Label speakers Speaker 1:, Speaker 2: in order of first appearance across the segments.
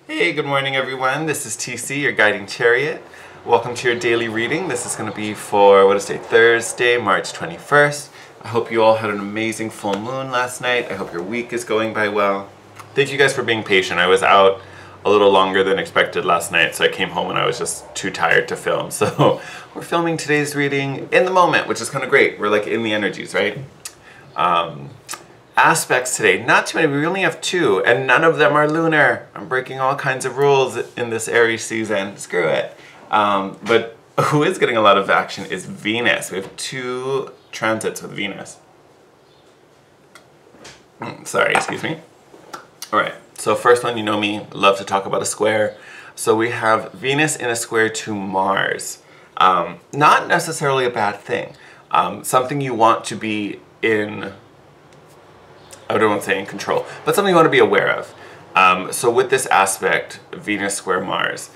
Speaker 1: Hey, good morning everyone. This is TC, your guiding chariot. Welcome to your daily reading. This is going to be for, what is today, Thursday, March 21st. I hope you all had an amazing full moon last night. I hope your week is going by well. Thank you guys for being patient. I was out a little longer than expected last night, so I came home and I was just too tired to film. So we're filming today's reading in the moment, which is kind of great. We're like in the energies, right? Aspects today, not too many, we only have two, and none of them are lunar. I'm breaking all kinds of rules in this Aries season, screw it. But who is getting a lot of action is Venus. We have two transits with Venus. Sorry, excuse me. All right, so first one, you know me, love to talk about a square. So we have Venus in a square to Mars. Not necessarily a bad thing. Something you want to be in, I don't want to say in control, but something you want to be aware of. So with this aspect, Venus square Mars,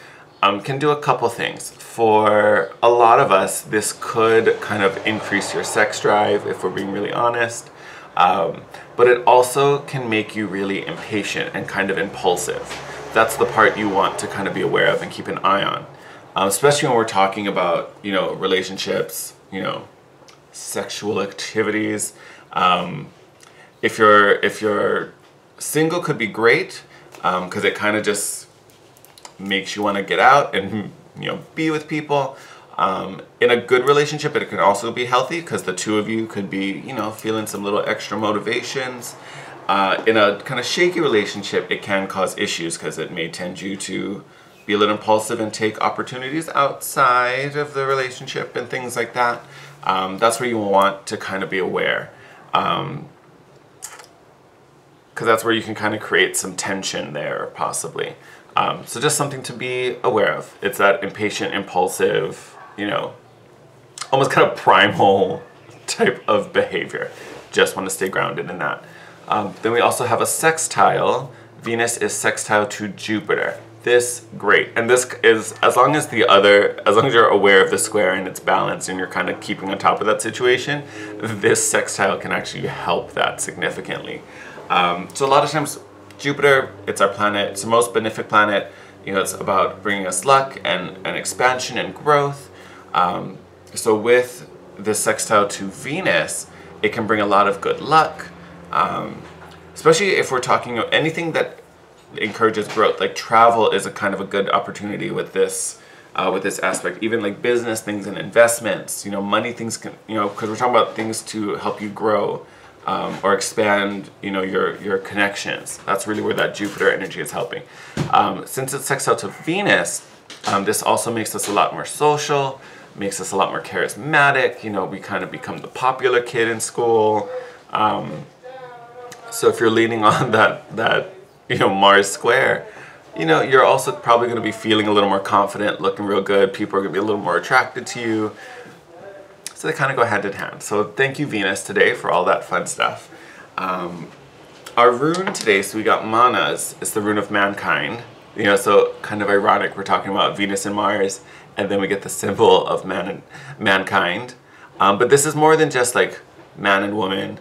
Speaker 1: can do a couple things. For a lot of us, this could kind of increase your sex drive, if we're being really honest. But it also can make you really impatient and kind of impulsive. That's the part you want to kind of be aware of and keep an eye on. Especially when we're talking about, you know, relationships, you know, sexual activities. If you're single, could be great, because it kind of just makes you want to get out and, you know, be with people. In a good relationship, it can also be healthy because the two of you could be, you know, feeling some little extra motivations. In a kind of shaky relationship, it can cause issues because it may tend you to be a little impulsive and take opportunities outside of the relationship and things like that. That's where you want to kind of be aware. Because that's where you can kind of create some tension there, possibly. So just something to be aware of. It's that impatient, impulsive, you know, almost kind of primal type of behavior. Just want to stay grounded in that. Then we also have a sextile. Venus is sextile to Jupiter. This, great. And this is, as long as you're aware of the square and its balance and you're kind of keeping on top of that situation, this sextile can actually help that significantly. So a lot of times, Jupiter, it's our planet, it's the most benefic planet. You know, it's about bringing us luck and expansion and growth. So with the sextile to Venus, it can bring a lot of good luck. Especially if we're talking about anything that encourages growth, like travel is a kind of a good opportunity with this aspect. Even like business things and investments, you know, money things can, you know, because we're talking about things to help you grow. Or expand, you know, your connections. That's really where that Jupiter energy is helping. Since it's sextile to Venus, this also makes us a lot more social, makes us a lot more charismatic. You know, we kind of become the popular kid in school. So if you're leaning on that you know, Mars square, you know, you're also probably going to be feeling a little more confident, looking real good. People are going to be a little more attracted to you. So they kind of go hand in hand. So thank you, Venus, today for all that fun stuff. Our rune today, so we got Manas. It's the rune of mankind. You know, so kind of ironic. We're talking about Venus and Mars, and then we get the symbol of mankind. But this is more than just like man and woman.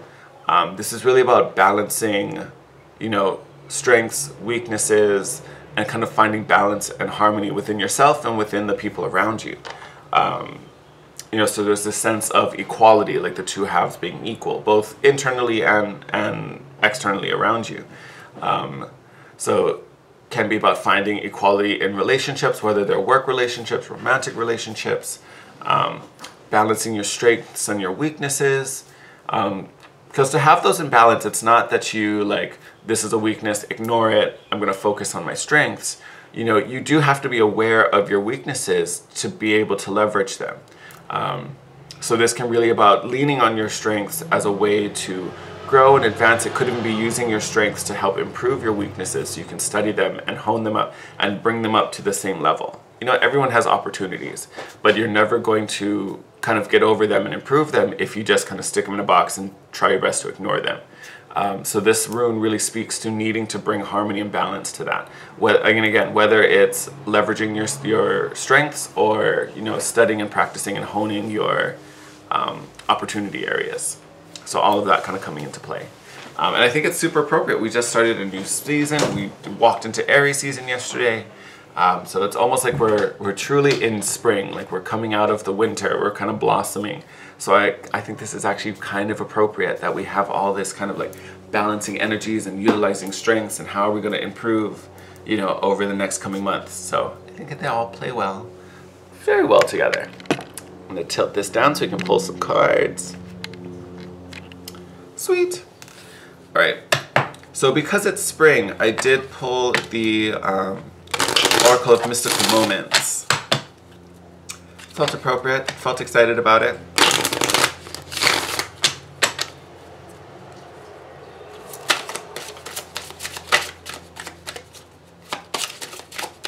Speaker 1: This is really about balancing, you know, strengths, weaknesses, and kind of finding balance and harmony within yourself and within the people around you. You know, so there's this sense of equality, like the two halves being equal, both internally and externally around you. So can be about finding equality in relationships, whether they're work relationships, romantic relationships, balancing your strengths and your weaknesses. Because to have those in balance, it's not that you like, this is a weakness, ignore it, I'm going to focus on my strengths. You know, you do have to be aware of your weaknesses to be able to leverage them. So this can really about leaning on your strengths as a way to grow and advance. It could even be using your strengths to help improve your weaknesses so you can study them and hone them up and bring them up to the same level. You know, everyone has opportunities, but you're never going to kind of get over them and improve them if you just kind of stick them in a box and try your best to ignore them. So this rune really speaks to needing to bring harmony and balance to that. And again, whether it's leveraging your strengths or, you know, studying and practicing and honing your opportunity areas. So all of that kind of coming into play. And I think it's super appropriate. We just started a new season. We walked into Aries season yesterday. So it's almost like we're truly in spring, like we're coming out of the winter, we're kind of blossoming. So I think this is actually kind of appropriate that we have all this kind of like balancing energies and utilizing strengths, and how are we going to improve, you know, over the next coming months. So I think they all play well, very well together. I'm going to tilt this down so we can pull some cards. Sweet. All right. So because it's spring, I did pull the Oracle of Mystical Moments. Felt appropriate, felt excited about it.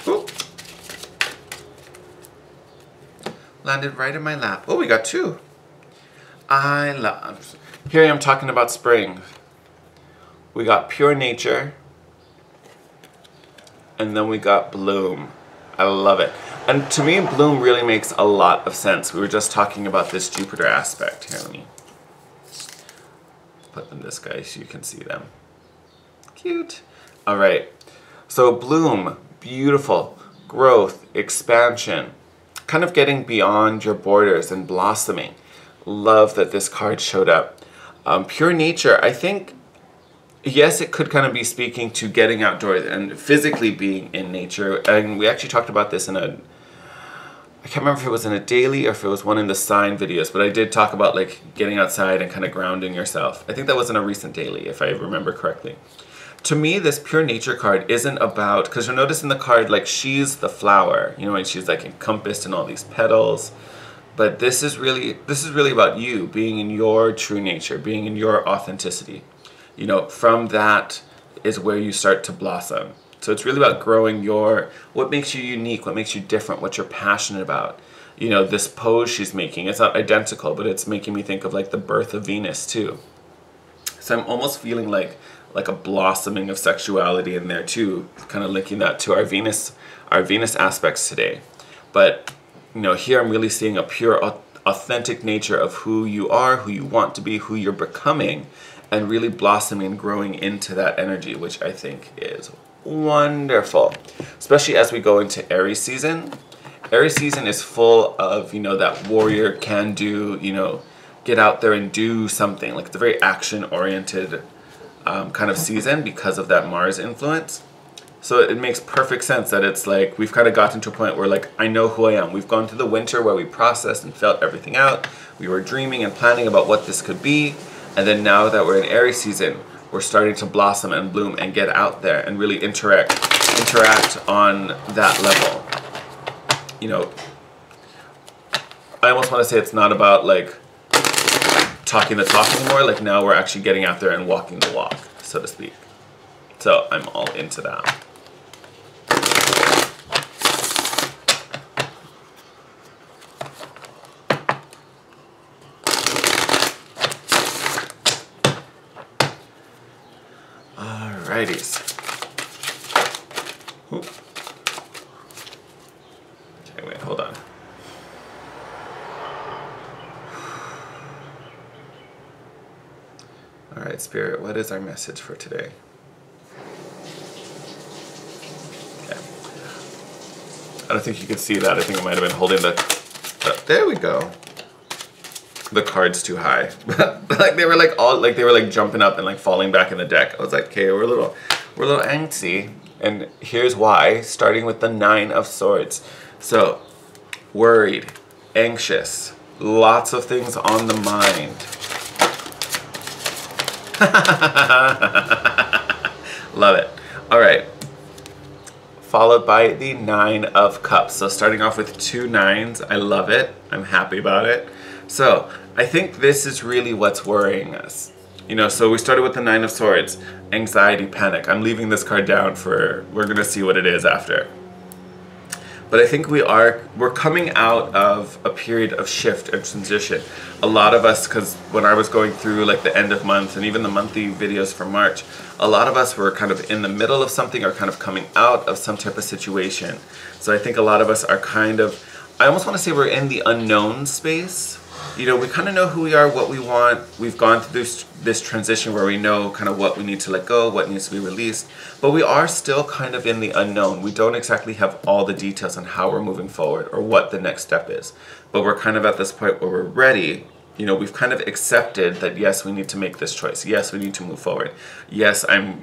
Speaker 1: Ooh. Landed right in my lap. Oh, we got two. Here I am talking about spring. We got Pure Nature. And then we got Bloom. I love it. And to me, Bloom really makes a lot of sense. We were just talking about this Jupiter aspect. Here, let me put them this guy so you can see them. Cute. All right. So Bloom, beautiful. Growth, expansion, kind of getting beyond your borders and blossoming. Love that this card showed up. Pure Nature, I think, yes, it could kind of be speaking to getting outdoors and physically being in nature. And we actually talked about this in I can't remember if it was in a daily or if it was one in the sign videos, but I did talk about like getting outside and kind of grounding yourself. I think that was in a recent daily, if I remember correctly. To me, this Pure Nature card isn't about, because you'll notice in the card, like she's the flower, you know, and she's like encompassed in all these petals. But this is really about you being in your true nature, being in your authenticity. You know, from that is where you start to blossom. So it's really about growing what makes you unique, what makes you different, what you're passionate about. You know, this pose she's making, it's not identical, but it's making me think of like the birth of Venus too. So I'm almost feeling like a blossoming of sexuality in there too, kind of linking that to our Venus aspects today. But, you know, here I'm really seeing a pure, authentic nature of who you are, who you want to be, who you're becoming, and really blossoming and growing into that energy, which I think is wonderful. Especially as we go into Aries season. Aries season is full of, you know, that warrior can do, you know, get out there and do something. Like it's a very action-oriented kind of season because of that Mars influence. So it makes perfect sense that it's like we've kind of gotten to a point where like I know who I am. We've gone through the winter where we processed and felt everything out. We were dreaming and planning about what this could be. And then now that we're in Aries season, we're starting to blossom and bloom and get out there and really interact on that level. You know, I almost want to say it's not about like talking the talk anymore. Like now we're actually getting out there and walking the walk, so to speak. So I'm all into that. Alrighties. Oop. Okay, wait, hold on. Alright, Spirit, what is our message for today? Okay. I don't think you can see that. I think I might have been holding there we go. The cards too high. Like they were like jumping up and like falling back in the deck. I was like, okay, we're a little angsty. And here's why, starting with the 9 of Swords. So, worried, anxious, lots of things on the mind. Love it. All right. Followed by the 9 of Cups. So starting off with 2 9s. I love it. I'm happy about it. So I think this is really what's worrying us. You know, so we started with the 9 of Swords. Anxiety, panic. I'm leaving this card down we're going to see what it is after. But I think we're coming out of a period of shift and transition. A lot of us, because when I was going through like the end of month and even the monthly videos for March, a lot of us were kind of in the middle of something or kind of coming out of some type of situation. So I think a lot of us are kind of, I almost want to say we're in the unknown space. you know, we kind of know who we are, what we want. We've gone through this transition where we know kind of what we need to let go, what needs to be released, but we are still kind of in the unknown. We don't exactly have all the details on how we're moving forward or what the next step is, but we're kind of at this point where we're ready. You know, we've kind of accepted that, yes, we need to make this choice. Yes, we need to move forward. Yes, I'm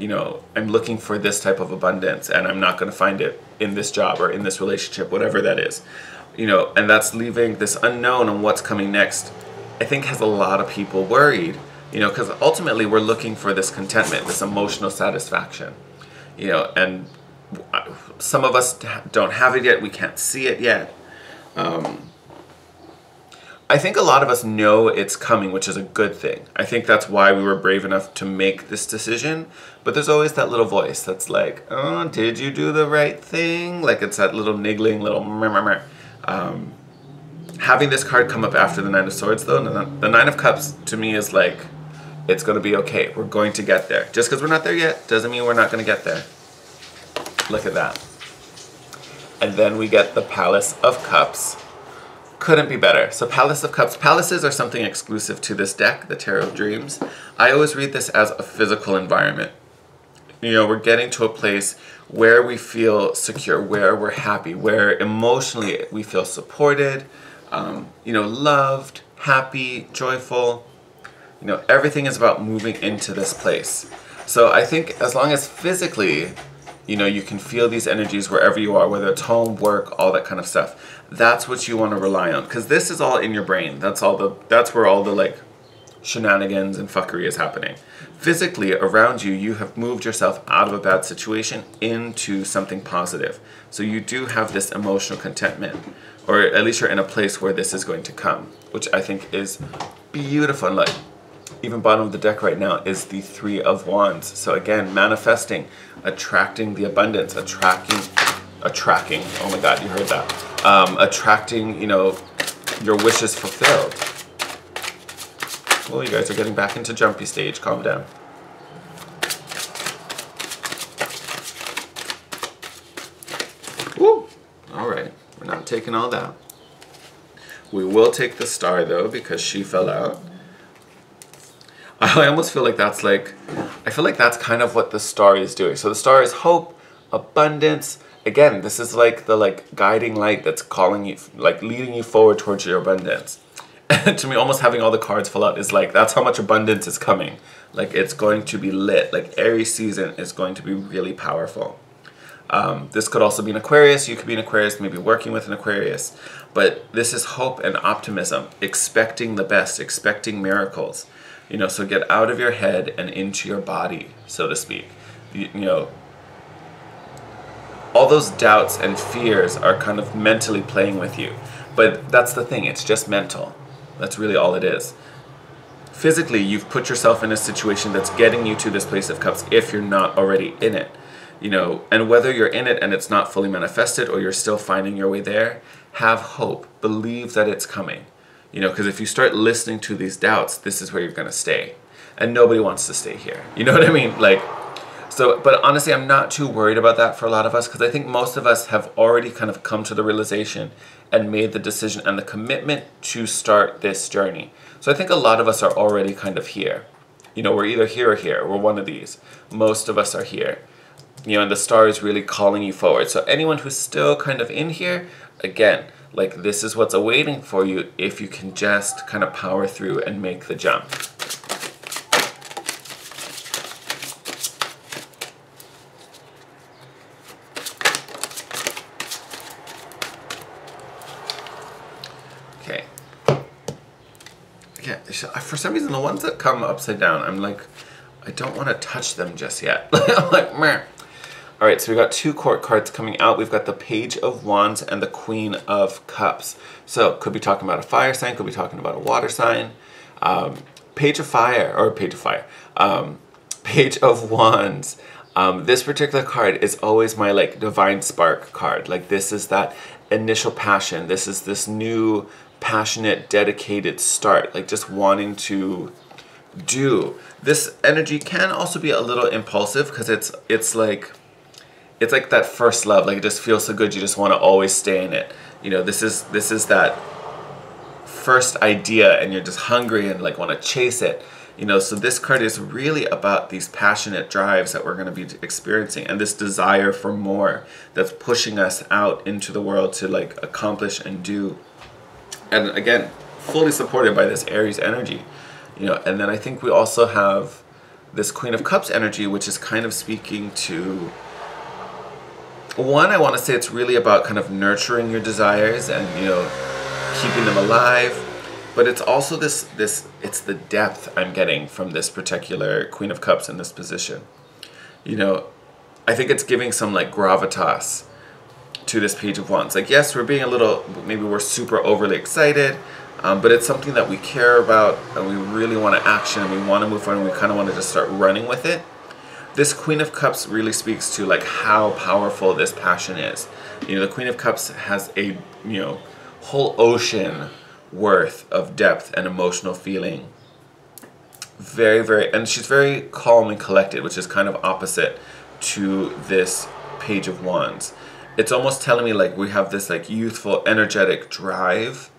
Speaker 1: looking for this type of abundance, and I'm not going to find it in this job or in this relationship, whatever that is. You know, and that's leaving this unknown on what's coming next, I think has a lot of people worried, you know, because ultimately we're looking for this contentment, this emotional satisfaction, you know, and some of us don't have it yet. We can't see it yet. I think a lot of us know it's coming, which is a good thing. I think that's why we were brave enough to make this decision. But there's always that little voice that's like, oh, did you do the right thing? Like it's that little niggling, little meh. Having this card come up after the Nine of Swords, though, the Nine of Cups to me is like, it's going to be okay. We're going to get there. Just because we're not there yet doesn't mean we're not going to get there. Look at that. And then we get the Palace of Cups. Couldn't be better. So Palace of Cups. Palaces are something exclusive to this deck, the Tarot of Dreams. I always read this as a physical environment. You know, we're getting to a place where we feel secure, where we're happy, where emotionally we feel supported, you know, loved, happy, joyful. You know, everything is about moving into this place. So I think as long as physically, you know, you can feel these energies wherever you are, whether it's home, work, all that kind of stuff, that's what you want to rely on. Because this is all in your brain. That's where all the like shenanigans and fuckery is happening. Physically, around you, you have moved yourself out of a bad situation into something positive. So you do have this emotional contentment, or at least you're in a place where this is going to come, which I think is beautiful. And like, even bottom of the deck right now is the Three of Wands. So again, manifesting, attracting the abundance, attracting, oh my God, you heard that. Attracting, you know, your wishes fulfilled. Well, you guys are getting back into jumpy stage. Calm down. Woo! All right, we're not taking all that. We will take the Star though, because she fell out. I almost feel like that's like, I feel like that's kind of what the Star is doing. So the Star is hope, abundance. Again, this is like the like guiding light that's calling you, like leading you forward towards your abundance. And to me, almost having all the cards fall out is like, that's how much abundance is coming. Like it's going to be lit. Like Aries season is going to be really powerful. This could also be an Aquarius. You could be an Aquarius, maybe working with an Aquarius. But this is hope and optimism, expecting the best, expecting miracles. You know, so get out of your head and into your body, so to speak. You know, all those doubts and fears are kind of mentally playing with you. But that's the thing, it's just mental. That's really all it is. Physically, you've put yourself in a situation that's getting you to this place of cups if you're not already in it. You know, and whether you're in it and it's not fully manifested or you're still finding your way there, have hope. Believe that it's coming. You know, because if you start listening to these doubts, this is where you're going to stay. And nobody wants to stay here. You know what I mean? Like, so, but honestly, I'm not too worried about that for a lot of us, because I think most of us have already kind of come to the realization and made the decision and the commitment to start this journey. So I think a lot of us are already kind of here. You know, we're either here or here. We're one of these. Most of us are here. You know, and the Star is really calling you forward. So anyone who's still kind of in here, again, like this is what's awaiting for you if you can just kind of power through and make the jump. Okay. Yeah, for some reason the ones that come upside down, I'm like, I don't want to touch them just yet. I'm like, meh. All right, so we got two court cards coming out. We've got the Page of Wands and the Queen of Cups. So could be talking about a fire sign, could be talking about a water sign. Page of Fire, or Page of Fire. Page of Wands. This particular card is always my like divine spark card. Like this is that initial passion. This is this new passionate, dedicated start. Like just wanting to do. This energy can also be a little impulsive because it's like that first love. Like it just feels so good, you just want to always stay in it. You know, this is that first idea and you're just hungry and like want to chase it. You know, so this card is really about these passionate drives that we're going to be experiencing, and this desire for more that's pushing us out into the world to like accomplish and do. And again, fully supported by this Aries energy, you know. And then I think we also have this Queen of Cups energy, which is kind of speaking to, one, I want to say it's really about kind of nurturing your desires and, you know, keeping them alive. But it's also it's the depth I'm getting from this particular Queen of Cups in this position. You know, I think it's giving some like gravitas to this Page of Wands. Like, yes, we're being a little, maybe we're super overly excited, but it's something that we care about and we really want to action and we want to move forward and we kind of want to just start running with it. This Queen of Cups really speaks to like how powerful this passion is. You know, the Queen of Cups has a, you know, whole ocean worth of depth and emotional feeling. And she's very calm and collected, which is kind of opposite to this Page of Wands. It's almost telling me like we have this like youthful, energetic drive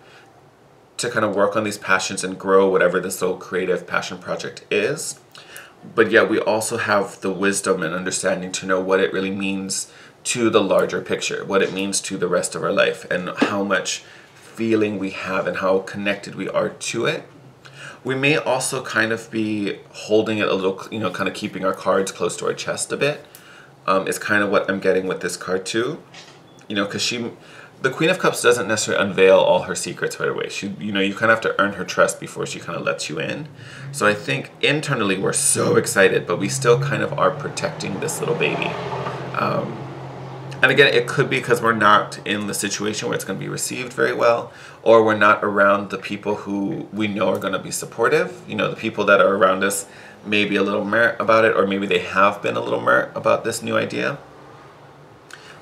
Speaker 1: to kind of work on these passions and grow whatever this little creative passion project is. But yet we also have the wisdom and understanding to know what it really means to the larger picture, what it means to the rest of our life, and how much feeling we have and how connected we are to it. We may also kind of be holding it a little, you know, kind of keeping our cards close to our chest a bit. Is kind of what I'm getting with this card too. You know, because the Queen of Cups doesn't necessarily unveil all her secrets right away. You know, you kind of have to earn her trust before she kind of lets you in. So I think internally we're so excited, but we still kind of are protecting this little baby. And again, it could be because we're not in the situation where it's going to be received very well, or we're not around the people who we know are going to be supportive. You know, the people that are around us may be a little meh about it, or maybe they have been a little meh about this new idea.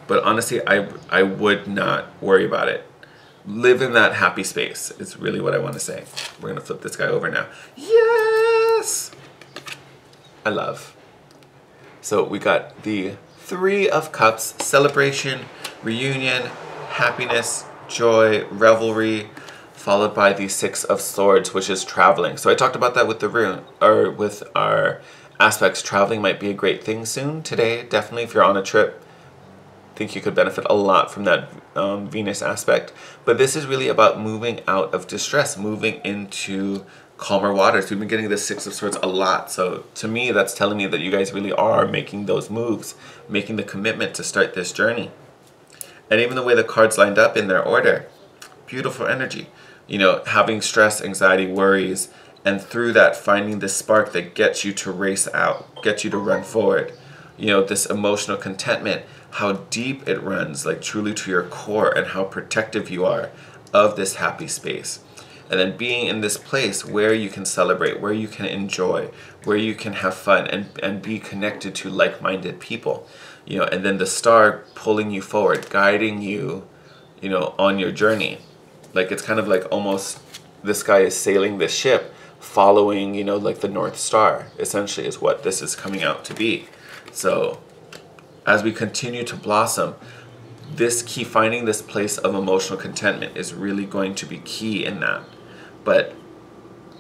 Speaker 1: But honestly, I would not worry about it. Live in that happy space is really what I want to say. We're going to flip this guy over now. Yes! I love. So we got the Three of Cups, celebration, reunion, happiness, joy, revelry, followed by the Six of Swords, which is traveling. So I talked about that with the rune, or with our aspects. Traveling might be a great thing soon, today, definitely. If you're on a trip, I think you could benefit a lot from that Venus aspect. But this is really about moving out of distress, moving into calmer waters. We've been getting the Six of Swords a lot. So to me, that's telling me that you guys really are making those moves, making the commitment to start this journey. And even the way the cards lined up in their order, beautiful energy. You know, having stress, anxiety, worries, and through that finding this spark that gets you to race out, gets you to run forward. You know, this emotional contentment, how deep it runs, like truly to your core, and how protective you are of this happy space. And then being in this place where you can celebrate, where you can enjoy, where you can have fun and be connected to like-minded people. You know, and then the star pulling you forward, guiding you, you know, on your journey. Like, it's kind of like almost this guy is sailing this ship, following, you know, like the North Star, essentially is what this is coming out to be. So as we continue to blossom, finding this place of emotional contentment is really going to be key in that. But,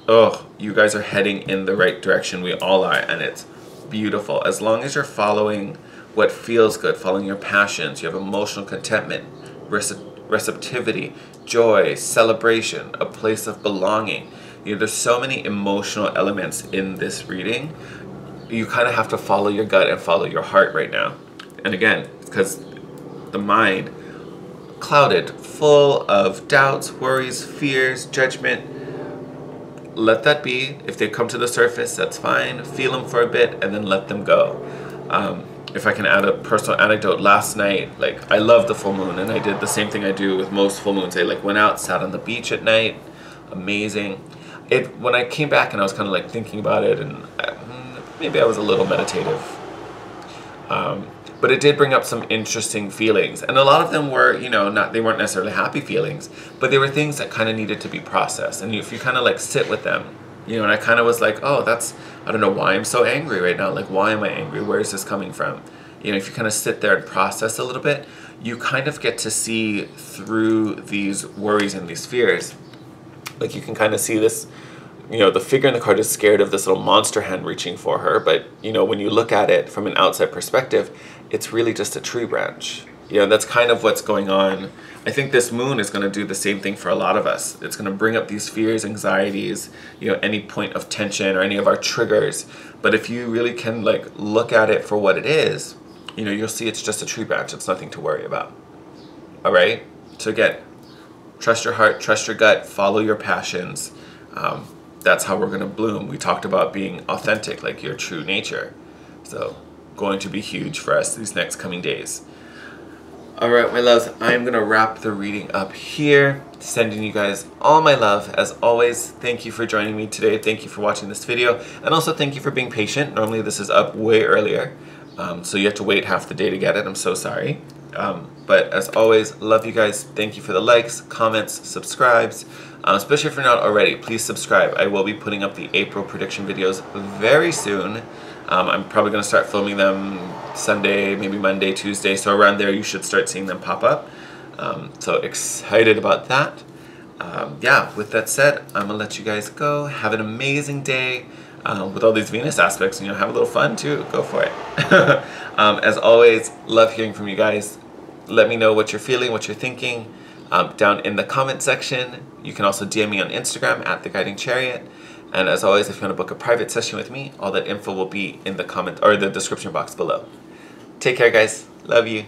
Speaker 1: oh, you guys are heading in the right direction. We all are, and it's beautiful. As long as you're following what feels good, following your passions, you have emotional contentment, receptivity, joy, celebration, a place of belonging. You know, there's so many emotional elements in this reading. You kind of have to follow your gut and follow your heart right now. And again, because the mind clouded, full of doubts, worries, fears, judgment. Let that be. If they come to the surface, that's fine. Feel them for a bit and then let them go. If I can add a personal anecdote, last night, like, I love the full moon, and I did the same thing I do with most full moons. I like went out, sat on the beach at night. Amazing. When I came back and I was kind of like thinking about it, and maybe I was a little meditative. But it did bring up some interesting feelings, and a lot of them were, you know, they weren't necessarily happy feelings, but they were things that kind of needed to be processed. And if you kind of like sit with them, you know, and I kind of was like, oh, I don't know why I'm so angry right now. Like, why am I angry? Where is this coming from? You know, if you kind of sit there and process a little bit, you kind of get to see through these worries and these fears. Like you can kind of see this, you know, the figure in the card is scared of this little monster hand reaching for her, but you know, when you look at it from an outside perspective, it's really just a tree branch. You know, that's kind of what's going on. I think this moon is going to do the same thing for a lot of us. It's going to bring up these fears, anxieties, you know, any point of tension or any of our triggers. But if you really can like look at it for what it is, you know, you'll see it's just a tree branch. It's nothing to worry about. All right? So again, trust your heart, trust your gut, follow your passions. That's how we're going to bloom. We talked about being authentic, like your true nature. So going to be huge for us these next coming days. All right, my loves, I'm going to wrap the reading up here. Sending you guys all my love. As always, thank you for joining me today. Thank you for watching this video. And also thank you for being patient. Normally this is up way earlier. So you have to wait half the day to get it. I'm so sorry. But as always, love you guys. Thank you for the likes, comments, subscribes. Especially if you're not already, please subscribe. I will be putting up the April prediction videos very soon. I'm probably going to start filming them Sunday, maybe Monday, Tuesday. So around there, you should start seeing them pop up. So excited about that. Yeah, with that said, I'm going to let you guys go. Have an amazing day. With all these Venus aspects, you know, have a little fun too. Go for it. As always, love hearing from you guys. Let me know what you're feeling, what you're thinking down in the comment section. You can also DM me on Instagram at The Guiding Chariot. And as always, if you want to book a private session with me, all that info will be in the comment or the description box below. Take care, guys. Love you.